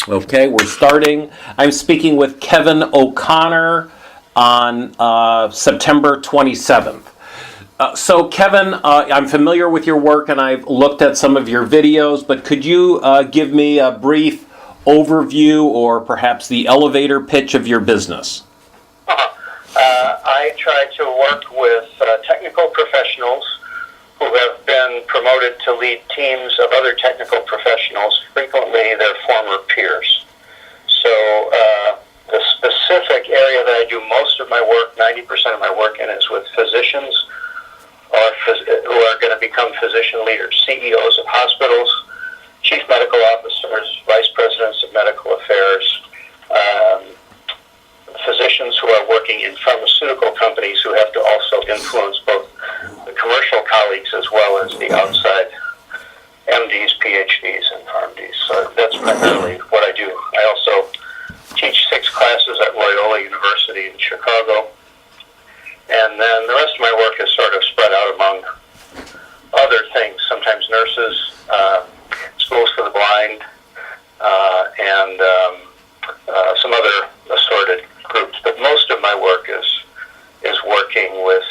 Okay, we're starting. I'm speaking with Kevin O'Connor on September 27th. So Kevin, I'm familiar with your work and I've looked at some of your videos, but could you give me a brief overview or perhaps the elevator pitch of your business? I try to work with technical professionals who have been promoted to lead teams of other technical professionals, frequently their former peers. So the specific area that I do most of my work, 90% of my work in, is with physicians who are going to become physician leaders, CEOs of hospitals, chief medical officers, vice presidents of medical affairs, physicians who are working in pharmaceutical companies who have to also influence both the commercial colleagues as well as the outside MDs, PhDs, and PharmDs. So that's primarily what I do. I also teach 6 classes at Loyola University in Chicago. And then the rest of my work is sort of spread out among other things, sometimes nurses, schools for the blind, and some other assorted groups. But most of my work is working with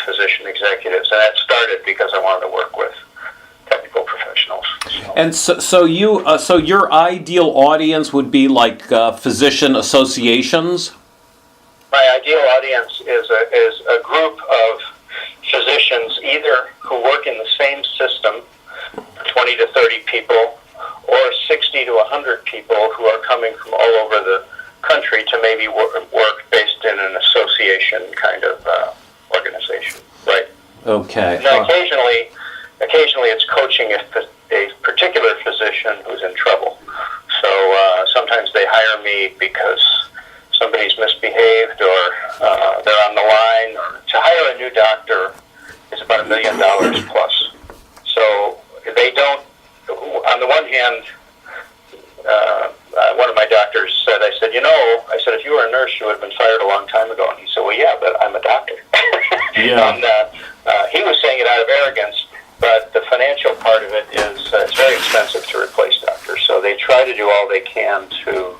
physician executives, and that started because I wanted to work with technical professionals. And so your ideal audience would be like physician associations? My ideal audience is a group of physicians, either who work in the same system, 20 to 30 people, or 60 to 100 people who are coming from all over the country to maybe work based in an association kind of organization, right? Okay. Now, occasionally it's coaching a particular physician who's in trouble. So sometimes they hire me because somebody's misbehaved or they're on the line. Or to hire a new doctor is about $1 million plus. So they don't. On the one hand, one of my doctors said, I said, if you were a nurse, you would have been fired a long time ago. And he said, well, yeah, but I'm a doctor. Yeah. And he was saying it out of arrogance, but the financial part of it is it's very expensive to replace doctors. So they try to do all they can to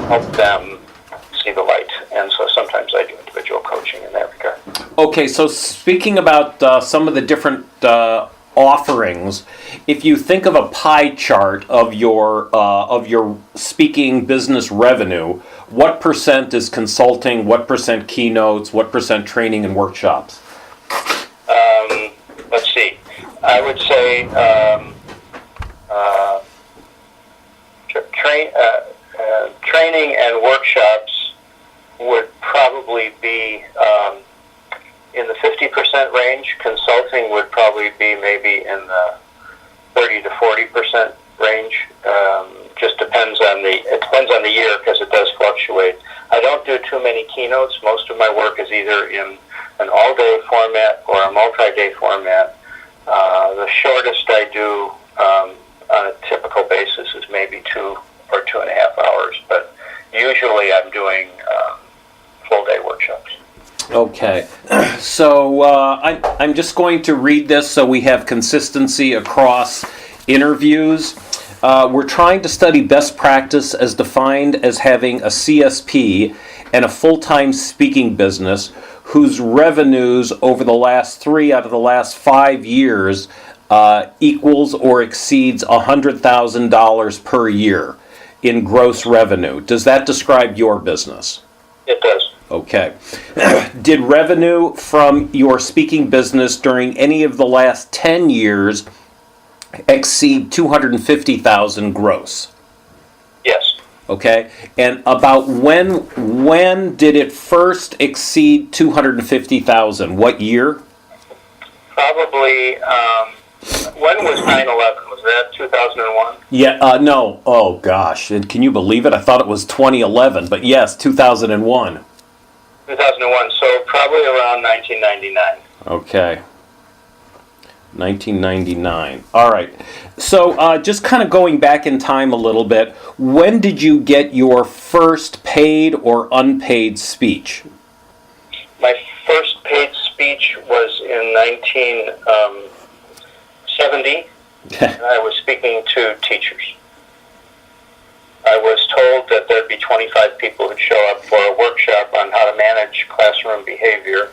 help them see the light. And so sometimes I do individual coaching in that regard. Okay, so speaking about some of the different offerings, if you think of a pie chart of your speaking business revenue, what % is consulting, what % keynotes, what % training and workshops? Let's see. I would say training and workshops would probably be in the 50% range. Consulting would probably be maybe in the 30 to 40% range. Just depends on the year because it does fluctuate. I don't do too many keynotes. Most of my work is either in an all-day format or a multi-day format. The shortest I do on a typical basis is maybe 2 or 2.5 hours, but usually I'm doing full-day workshops. Okay, so I'm just going to read this so we have consistency across interviews. We're trying to study best practice as defined as having a CSP and a full-time speaking business whose revenues over the last 3 out of the last 5 years equals or exceeds $100,000 per year in gross revenue. Does that describe your business? It does. Okay. Did revenue from your speaking business during any of the last 10 years exceed $250,000 gross? Yes. Okay. And about when did it first exceed $250,000? What year? Probably. When was 9/11? Was that 2001? Yeah. No. Oh gosh. Can you believe it? I thought it was 2011, but yes, 2001. 2001. So probably around 1999. Okay. 1999. All right. So just kind of going back in time a little bit, when did you get your first paid or unpaid speech? My first paid speech was in 1970. I was speaking to teachers. told that there'd be 25 people who'd show up for a workshop on how to manage classroom behavior.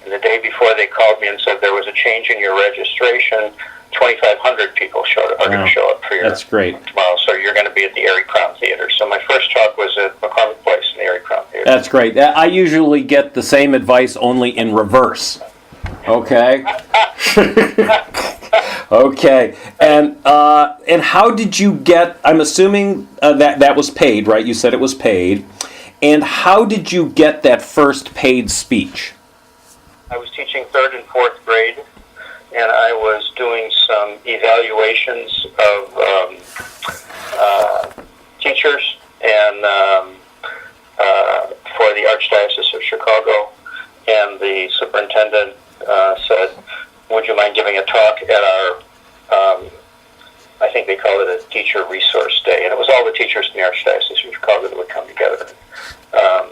And the day before, they called me and said there was a change in your registration. 2,500 people are going to show up for your That's great. tomorrow. So you're going to be at the Erie Crown Theater. So my first talk was at McCormick Place in the Erie Crown Theater. That's great. I usually get the same advice, only in reverse. Okay. Okay. And how did you get? I'm assuming that was paid, right? You said it was paid. And how did you get that first paid speech? I was teaching 3rd and 4th grade, and I was doing some evaluations of teachers and for the Archdiocese of Chicago. And the superintendent said, "Would you mind giving a talk at our, I think they call it a teacher resource day." And it was all the teachers in the Archdiocese of Chicago that would come together and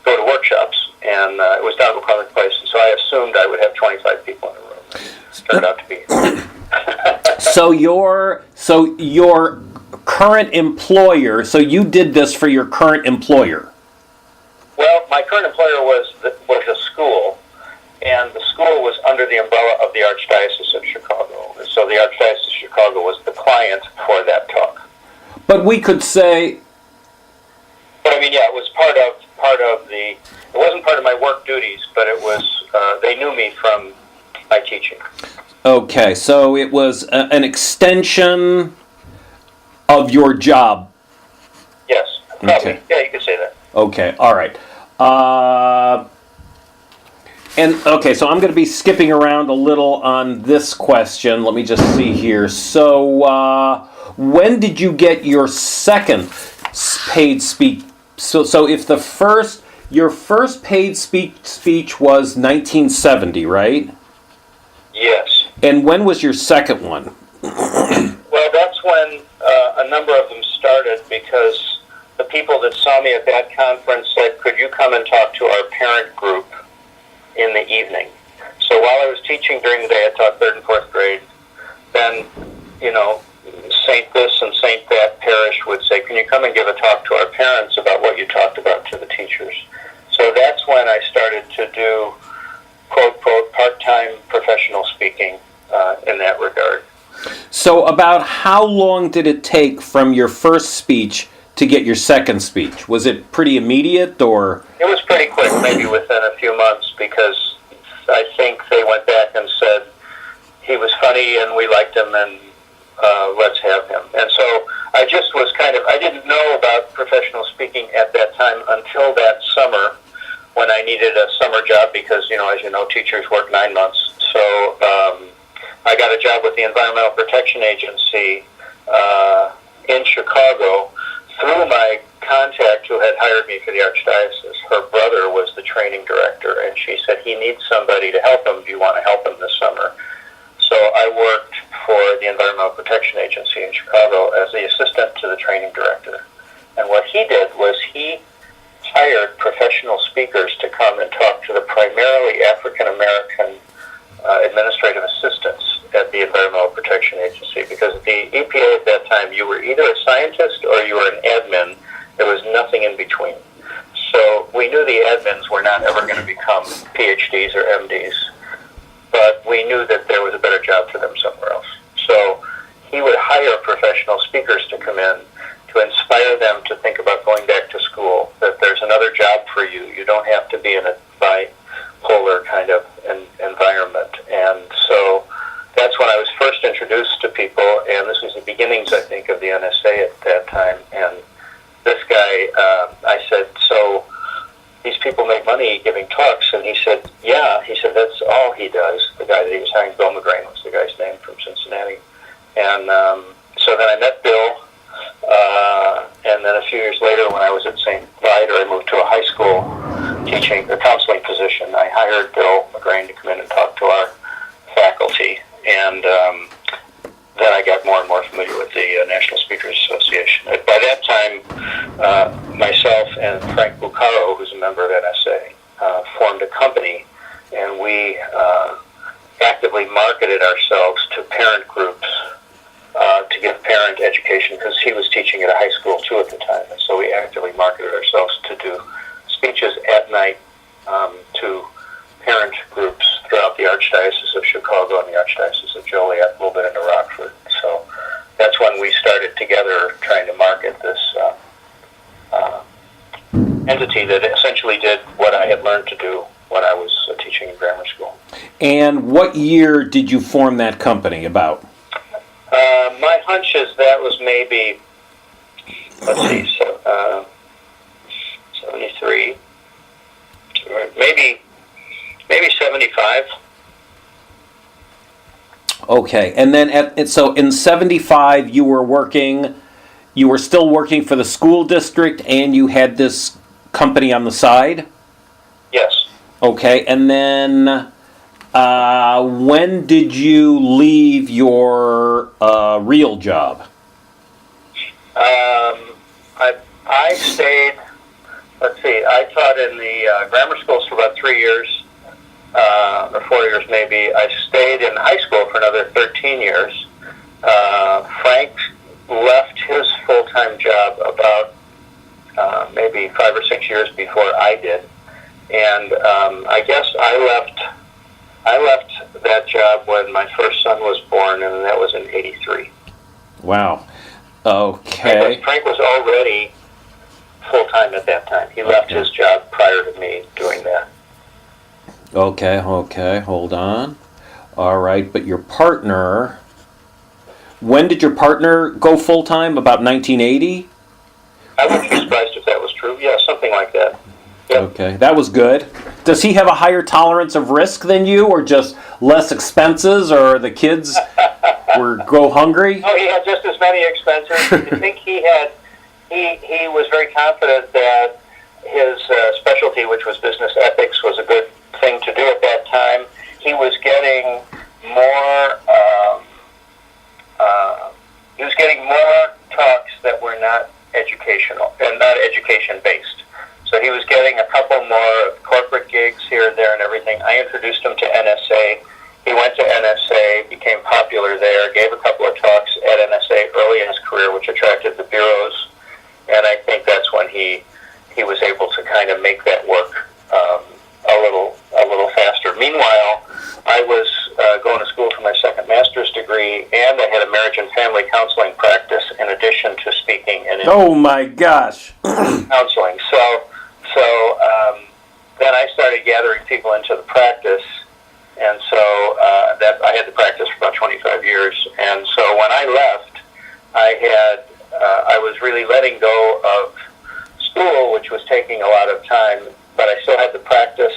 go to workshops. And it was down at McCormick Place, and so I assumed I would have 25 people in the room. It turned out to be. So your current employer. So you did this for your current employer. Well, my current employer was a school, and the school was under the umbrella of the Archdiocese of Chicago. So the Archdiocese of Chicago was the client for that talk. But we could say. But I mean, yeah, it was part of the. It wasn't part of my work duties, but it was. They knew me from my teaching. Okay, so it was an extension of your job. Yes, probably. Okay. Yeah, you could say that. Okay, all right. So I'm going to be skipping around a little on this question. Let me just see here. So when did you get your second paid speech? So if your first paid speech was 1970, right? Yes. And when was your second one? Well, that's when a number of them started, because the people that saw me at that conference said, "Could you come and talk to our parent group in the evening?" So while I was teaching during the day, I taught 3rd and 4th grade. Then, Saint this and Saint that parish would say, "Can you come and give a talk to our parents about what you talked about to the teachers?" So that's when I started to do, quote, quote, part-time professional speaking in that regard. So about how long did it take from your first speech to get your second speech? Was it pretty immediate, or? It was pretty quick, maybe within a few months, because I think they went back and said he was funny and we liked him, and let's have him. And so I just was I didn't know about professional speaking at that time until that summer, when I needed a summer job, because, as you know, teachers work 9 months. So I got a job with the Environmental Protection Agency in Chicago through my contact who had hired me for the Archdiocese. Her brother was the training director, and she said, "He needs somebody to help him. Do you want to help him this summer?" So I worked for the Environmental Protection Agency in Chicago as the assistant to the training director. And what he did was he hired professional speakers to come and talk to the primarily African-American administrative assistants at the Environmental Protection Agency, because at the EPA at that time, you were either a scientist or you were an admin. There was nothing in between. So we knew the admins were not ever going to become PhDs or MDs, but we knew that there was a better job for them somewhere else. So he would hire professional speakers to come in to inspire them to think about going back to school, that there's another job for you. You don't have to be in a bipolar kind of environment. And so that's when I was first introduced to people, and this was the beginnings, I think, of the NSA at that time. And this guy, I said, "So these people make money giving talks?" And he said, "Yeah." He said, "That's all he does." The guy that he was hiring, Bill McGrain was the guy's name, from Cincinnati. And so then I met Bill, and then a few years later, when I was at St. Viator, I moved to a high school teaching, a counseling position. I hired Bill McGrain to come in and talk to our faculty, and then I got more and more familiar with the National Speakers Association. By that time, myself and Frank Bucaro, who's a member of NSA, formed a company, and we actively marketed ourselves to parent groups to give parent education, because he was teaching at a high school too at the time. And so we market this entity that essentially did what I had learned to do when I was teaching in grammar school. And what year did you form that company about? My hunch is that was maybe, let's see, 73, maybe 75. Okay, and then so in 75 you were still working for the school district and you had this company on the side? Yes. Okay, and then when did you leave your real job? I stayed, let's see, I taught in the grammar schools for about 3 years, or 4 years maybe. I stayed in high school for another 13 years. Frank left his full-time job about maybe 5 or 6 years before I did. And I guess I left that job when my first son was born, and that was in '83. Wow. Okay. Frank was already full-time at that time. He left his job prior to me doing that. Okay, hold on. All right, but your partner, when did your partner go full-time? About 1980? I wouldn't be surprised if that was true. Yeah, something like that. Yep. Okay, that was good. Does he have a higher tolerance of risk than you, or just less expenses, or the kids go hungry? Oh, he had just as many expenses. I think he was very confident that his specialty, which was business ethics, was a good thing to do at that time. He was getting more. Talks that were not educational and not education based. So he was getting a couple more corporate gigs here and there and everything. I introduced him to NSA. He went to NSA, became popular there, gave a couple of talks at NSA early in his career, which attracted the bureaus. And I think that's when he was able to kind of make that work a little faster. Meanwhile, I was going to school for my second master's degree, and I had a marriage and family counseling practice in addition to speaking and oh my gosh, counseling. So then I started gathering people into the practice, and so that I had the practice for about 25 years. And so when I left, I was really letting go of school, which was taking a lot of time, but I still had the practice,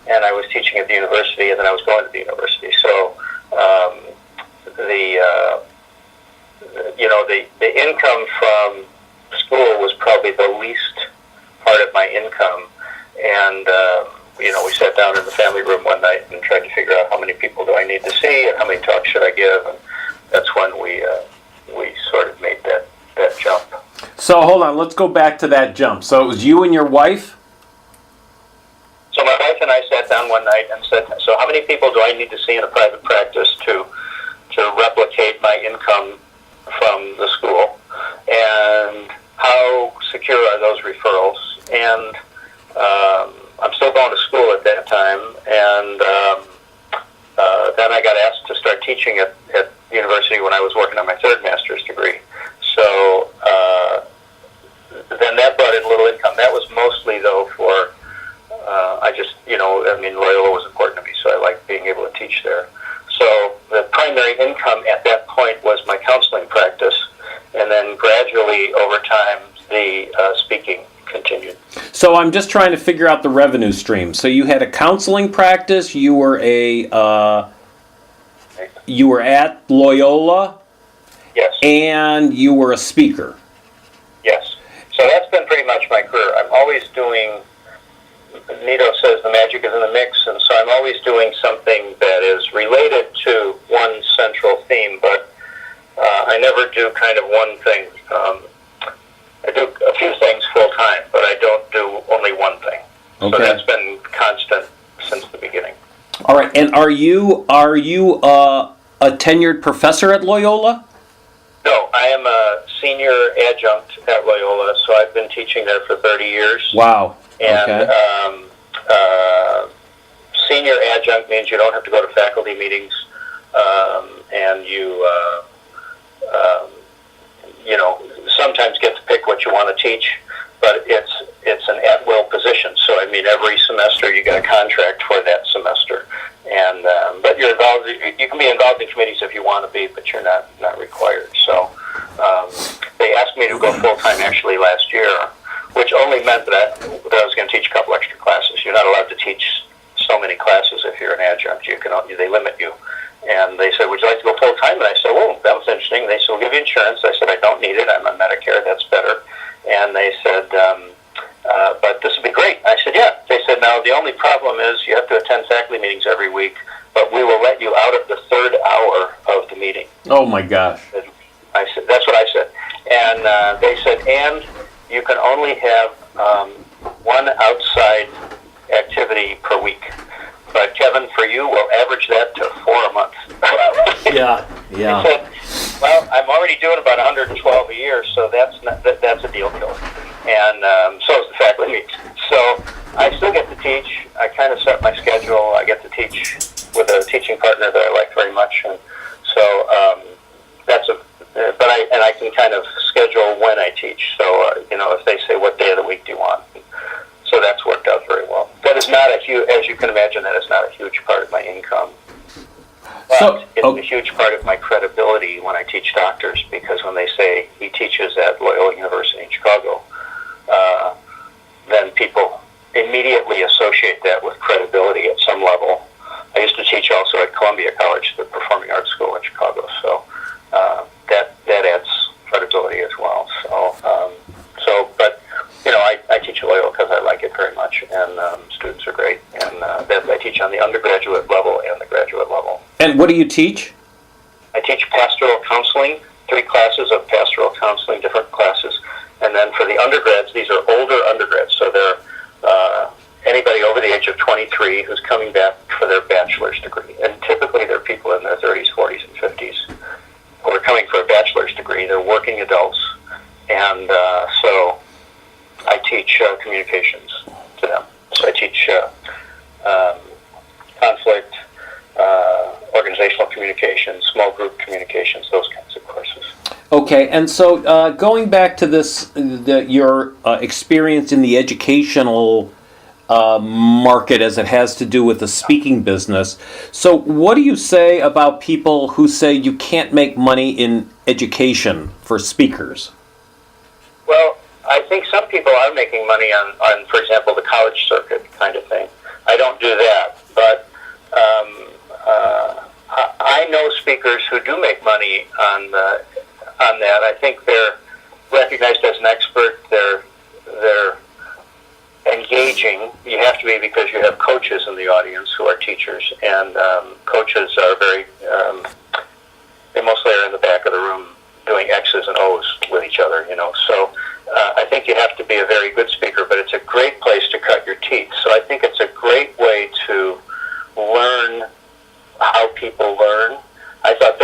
and I was teaching at the university, and then I was going to the university. So the income from school was probably the least part of my income, and we sat down in the family room one night and tried to figure out how many people do I need to see and how many talks should I give, and that's when we sort of made that jump. So hold on, let's go back to that jump. So it was you and your wife? So my wife and I sat down one night and said, so how many people do I need to see in a private practice to replicate my income from the school? And how secure are those referrals? And I'm still going to school at that time, and then I got asked to start teaching at the university when I was working on my third master's degree. So then that brought in a little income. That was mostly, though, for Loyola was important to me, so I liked being able to teach there. So the primary income at that point was my counseling practice, and then gradually over time the speaking continued. So I'm just trying to figure out the revenue stream. So you had a counseling practice, you were at Loyola, yes, and you were a speaker. Yes. So that's been pretty much my career. I'm always doing, Nito says the magic is in the mix, and so I'm always doing something that is related to one central theme, but I never do kind of one thing. I do a few things full time, but I don't do only one thing. Okay. So that's been constant since the beginning. All right, and are you a tenured professor at Loyola? No, I am a senior adjunct at Loyola, so I've been teaching there for 30 years. Wow. And okay. Senior adjunct means you don't have to go to faculty meetings, and sometimes get to pick what you want to teach, but it's an at-will position. So I mean, every semester you get a contract for that semester, and but you're involved. You can be involved in committees if you want to be, but you're not required. So they asked me to go full time actually last year, which only meant that I was going to teach a couple extra classes. You're not allowed to teach so many classes if you're an adjunct. They limit you. And they said, would you like to go full time? And I said, well, that was interesting. They said, we'll give you insurance. I said, I don't need it. I'm on Medicare. That's better. And they said, but this would be great. I said, yeah. They said, now the only problem is you have to attend faculty meetings every week, but we will let you out at the third hour of the meeting. Oh my gosh. I said, that's what I said. And they said, and you can only have one outside activity per week. But Kevin, for you, we'll average that to 4 a month. Yeah. I said, well, I'm already doing about 112 a year, so that's a deal killer. And so is the faculty meet. So I still get to teach. I kind of set my schedule. I get to teach with a teaching partner that I like very much, and so but I can kind of schedule when I teach. So if they say, what day of the week do you want? So that's worked out very well. That is not a huge, as you can imagine, that is not a huge part of my income. But it's a huge part of my credibility when I teach doctors, because when they say he teaches at Loyola University in Chicago, then people immediately associate that with credibility at some level. I used to teach also at Columbia College, the Performing Arts School in Chicago, so that adds credibility as well. But I teach at Loyola because I like it very much, and students are great, and I teach on the undergraduate level and the graduate level. And what do you teach? I teach pastoral counseling, 3 classes of pastoral counseling, different classes, and then for the undergrads, these are older undergrads, so they're anybody over the age of 23 who's coming back for their bachelor's degree, and typically they're people in their 30s, 40s, and 50s who are coming for a bachelor's degree. They're working adults, and so I teach communications to them. So I teach conflict, organizational communications, small group communications, those kinds of courses. Okay, and so going back to this, your experience in the educational market as it has to do with the speaking business. So what do you say about people who say you can't make money in education for speakers? Well, I think some people are making money on, for example, the college circuit kind of thing. I don't do that, but I know speakers who do make money on that. I think they're recognized as an expert. They're engaging. You have to be, because you have coaches in the audience who are teachers, and coaches are very. They mostly are in the back of the room doing X's and O's with each other, So I think you have to be a very good speaker, but it's a great place to cut your teeth. So I think it's a great way to learn how people learn. I thought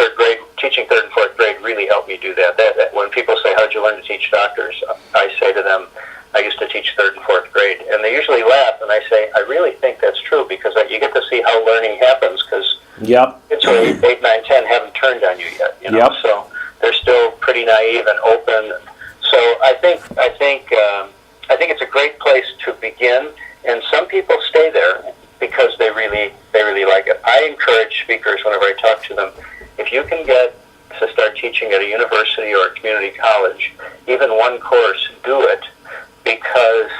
teaching 3rd and 4th grade really helped me do that. That when people say, how'd you learn to teach doctors? I say to them, I used to teach 3rd and 4th grade. And they usually laugh, and I say, I really think that's true, because you get to see how learning happens, because kids who are 8, 9, 10 haven't turned on you yet. So they're still pretty naive and open. So I think it's a great place to begin, and some people stay there because they really like it. I encourage speakers whenever I talk to them, if you can get to start teaching at a university or a community college, even one course, do it, because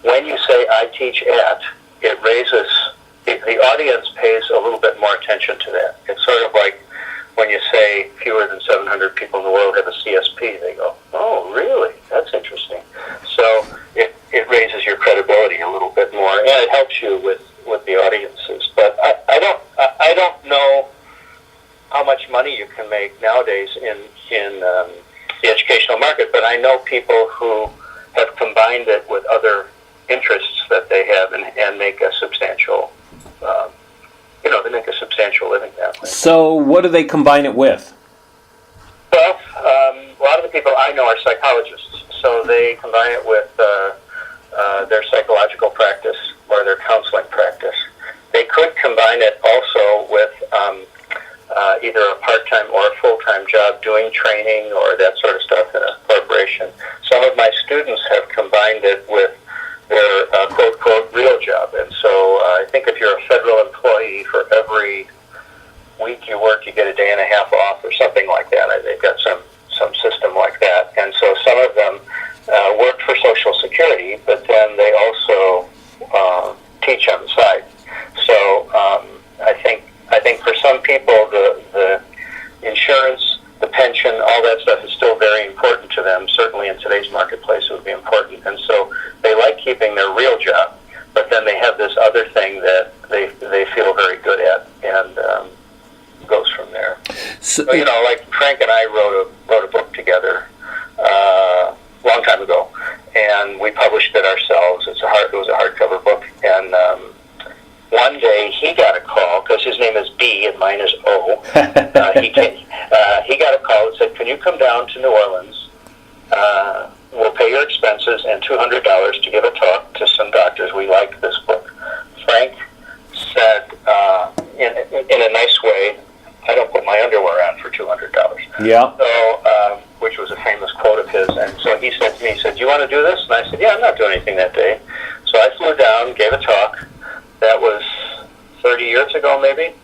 when you say I teach at, it raises, the audience pays a little bit more attention to that. It's sort of like when you say fewer than 700 people in the world have a CSP, they go, oh, really? That's interesting. So it raises your credibility a little bit more, and it helps you with the audiences. But I don't know how much money you can make nowadays in the educational market, but I know people who have combined it with other interests that they have and make a substantial they make a substantial living that way. So what do they combine it with? Well, a lot of the people I know are psychologists, so they combine it with their psychological practice or their counseling practice. They could combine it also with either a part-time or a full-time job doing training or that sort of stuff in a corporation. Some of my students have combined it with their quote, quote, real job. And so I think if you're a federal employee, for every week you work, you get a day and a half off or something like that. They've got some system like that. And so some of them work for Social Security, but then they also teach on the side. So I think for some people the insurance, the pension, all that stuff is still very important to them. Certainly in today's marketplace it would be important. And so they like keeping their real job, but then they have this other thing that they feel very good at, and goes from there. So like Frank and I wrote a book together a long time ago, and we published it ourselves. It was a hardcover book, and one day he got a call, because his name is B and mine is O. He got a call and said, "Can you come down to New Orleans? We'll pay your expenses and $200 to give a talk to some doctors. We like this book." Frank said, in a nice way, "I don't put my underwear on for $200. Yeah. So, which was a famous quote of his. And so he said to me, "Do you want to do this?" And I said, "Yeah, I'm not doing anything that day." So I flew down, gave a talk. That was 30 years ago, maybe.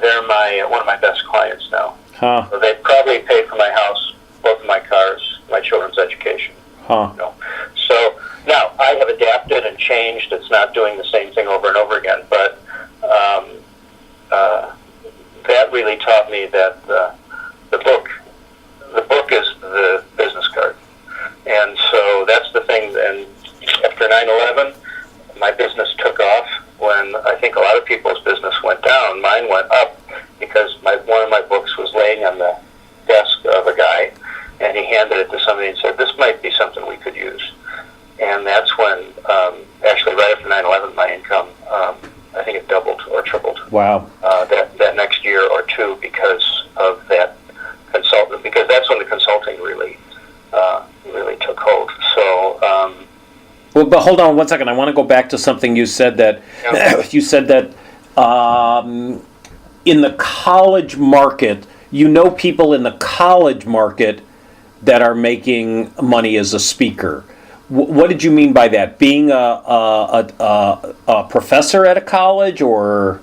They're one of my best clients now. Huh. So they probably paid for my house, both of my cars, my children's education. Huh. So now I have adapted and changed. It's not doing the same thing over and over again, but that really taught me that the book is the business card. And so that's the thing. And after 9/11, my business took off. When I think a lot of people's business went down, mine went up, because one of my books was laying on the desk of a guy, and he handed it to somebody and said, "This might be something we could use." And that's when, actually right after 9/11, my income, I think it doubled or tripled. Wow. That next year or two, because of that consultant, because that's when the consulting really took hold. So, well, but hold on one second. I want to go back to something you said that you said that in the college market, people in the college market that are making money as a speaker. What did you mean by that? Being a professor at a college, or?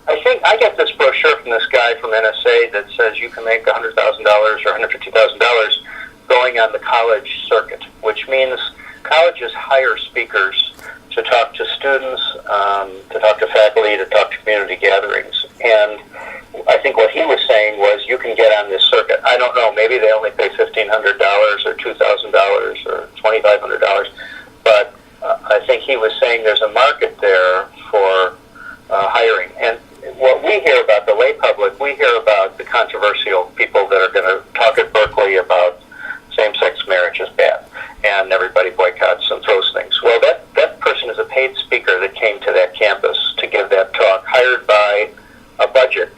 I think I get this brochure from this guy from NSA that says you can make $100,000 or $150,000 going on the college circuit, which means colleges hire speakers to talk to students, to talk to faculty, to talk to community gatherings. And I think what he was saying was you can get on this circuit. I don't know, maybe they only pay $1,500 or $2,000 or $2,500, but I think he was saying there's a market there for hiring. And what we hear about the lay public, we hear about the controversial people that are going to talk at Berkeley about same-sex marriage is bad, and everybody boycotts and throws things. Well, that person is a paid speaker that came to that campus to give that talk, hired by a budget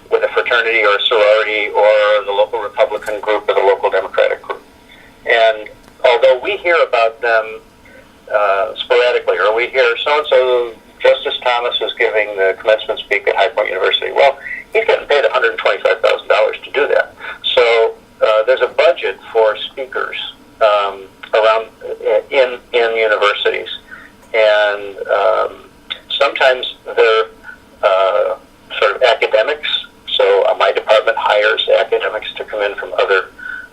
with a fraternity or a sorority or the local Republican group or the local Democratic group. And although we hear about them sporadically, or we hear so-and-so, Justice Thomas is giving the commencement speak at High Point University. Well, he's getting paid $125,000 to do that. So there's a budget for speakers around in universities, and sometimes they're sort of academics. So my department hires academics to come in from other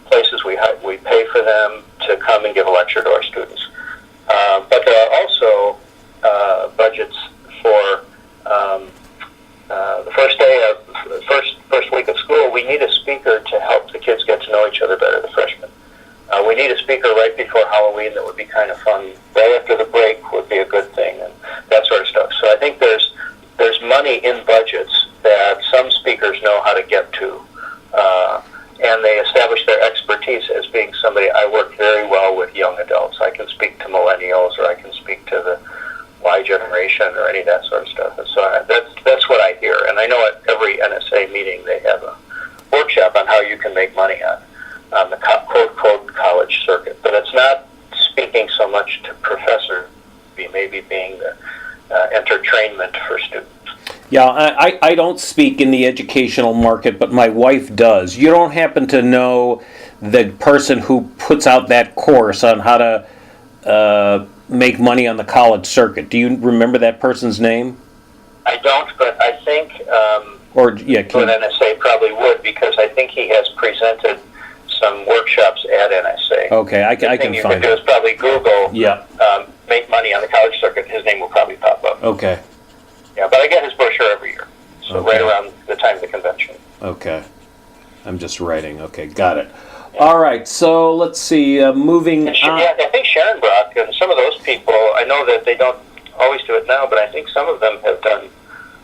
places. We pay for them to come and give a lecture to our students. But there are also budgets for the first day of first week of school. We need a speaker to help the kids get to know each other better, the freshmen. We need a speaker right before Halloween that would be kind of fun. Right after the break would be a good thing, and that sort of stuff. So I think there's money in budgets that some speakers know how to get to, and they establish their expertise as being somebody. I work very well with young adults. I can speak to millennials, or I can speak to the Y generation, or any of that sort of stuff. And so that's what I hear. And I know at every NSA meeting they have a workshop on how you can make money on the quote college circuit. But it's not speaking so much to professors, maybe being the entertainment for students. Yeah, I don't speak in the educational market, but my wife does. You don't happen to know the person who puts out that course on how to make money on the college circuit. Do you remember that person's name? I don't, but I think Or yeah, but NSA probably would, because I think he has presented some workshops at NSA. okay, I The can thing you find could do it. is probably Google Yeah. make money on the college circuit. His name will probably pop up. Okay. Yeah, but I get his brochure every year, so Okay. right around the time of the convention. Okay. I'm just writing. Okay, got it. All right, so let's see. Moving And on. yeah, I think Sharon Brock and some of those people, I know that they don't always do it now, but I think some of them have done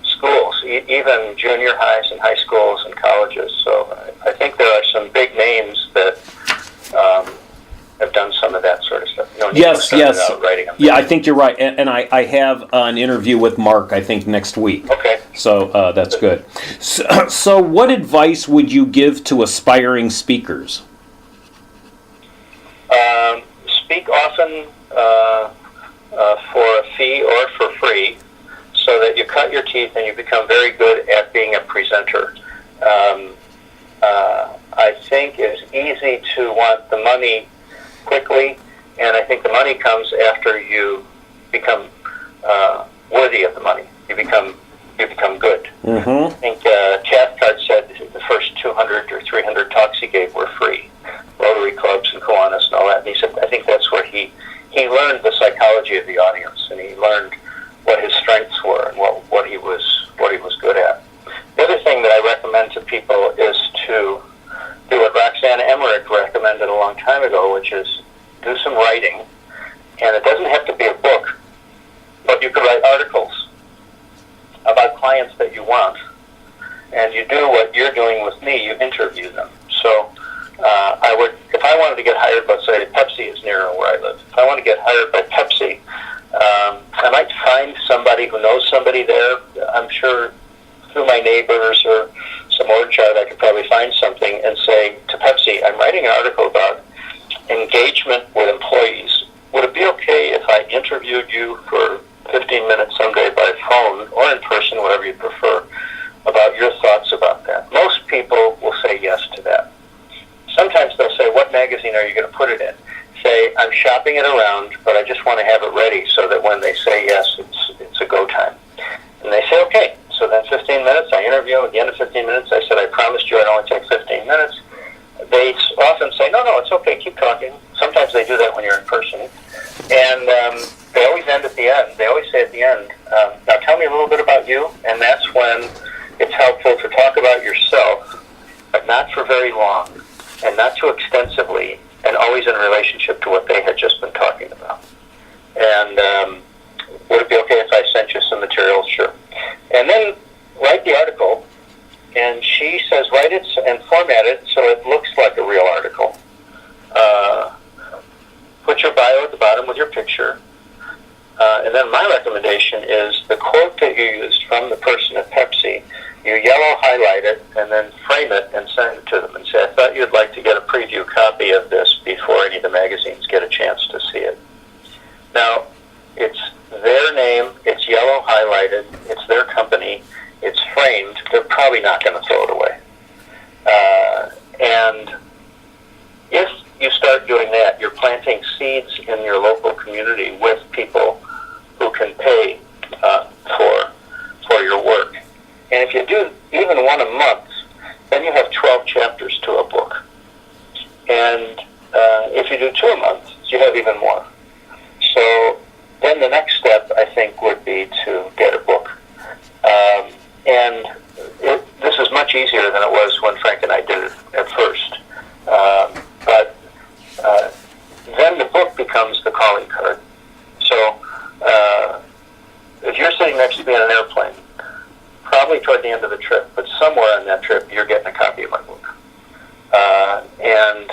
schools, even junior highs and high schools and colleges. So I think there are some big names that have done some of that sort of stuff. No need to Yes, start yes. out writing them. Yeah, I think you're right. And I have an interview with Mark, I think, next week. Okay. So that's good. So what advice would you give to aspiring speakers? Speak often for a fee or for free, so that you cut your teeth and you become very good at being a presenter. I think it's easy to want the money quickly, and I think the money comes after you become worthy of the money. You become good. Mm-hmm. I think Cathcart said the first 200 or 300 talks he gave were free. Rotary clubs and Kiwanis and all that. And he said, I think that's where he learned the psychology of the audience, and he learned what his strengths were and what he was good at. The other thing that I recommend to people is to do what Roxanne Emmerich recommended a long time ago, which is do some writing. And it doesn't have to be a book, but you could write articles about clients that you want. And you do what you're doing with me, you interview them. So I would, if I wanted to get hired, let's say Pepsi is near where I live. If I want to get hired by Pepsi, I might find somebody who knows somebody there. I'm sure through my neighbors or some org chart I could probably find something and say to Pepsi, I'm writing an article about engagement with employees. Would it be okay if I interviewed you for 15 minutes someday by phone or in person, whatever you prefer, about your thoughts about that? Most people will say yes to that. Sometimes they'll say, what magazine are you going to put it in? Say, I'm shopping it around, but I just want to have it ready so that when they say yes, it's a go time. And they say, okay. So then 15 minutes, I interview them. At the end of 15 minutes, I said, I promised you I'd only take 15 minutes. They often say, no, it's okay, keep talking. Sometimes they do that when you're in person. And they always end at the end. They always say at the end, now tell me a little bit about you. And that's when it's helpful to talk about yourself, but not for very long and not too extensively, and always in relationship to what they had just been talking about. And would it be okay if I sent you some materials? Sure. And then write the article, and she says write it and format it so it looks like a real article. Put your bio at the bottom with your picture. And then my recommendation is the quote that you used from the person at Pepsi, you yellow highlight it and then frame it and send it to them and say, I thought you'd like to get a preview copy of this before any of the magazines get a chance to see it. Now, it's their name, it's yellow highlighted, it's their company, it's framed, they're probably not going to throw it away. And if you start doing that, you're planting seeds in your local community with people who can pay for your work. And if you do even one a month, then you have 12 chapters to a book. And if you do 2 a month, you have even more. So then the next step, I think, would be to get a book. And this is much easier than it was when Frank and I did it at first. But then the book becomes the calling card. So if you're sitting next to me on an airplane, probably toward the end of the trip, but somewhere on that trip, you're getting a copy of my book. And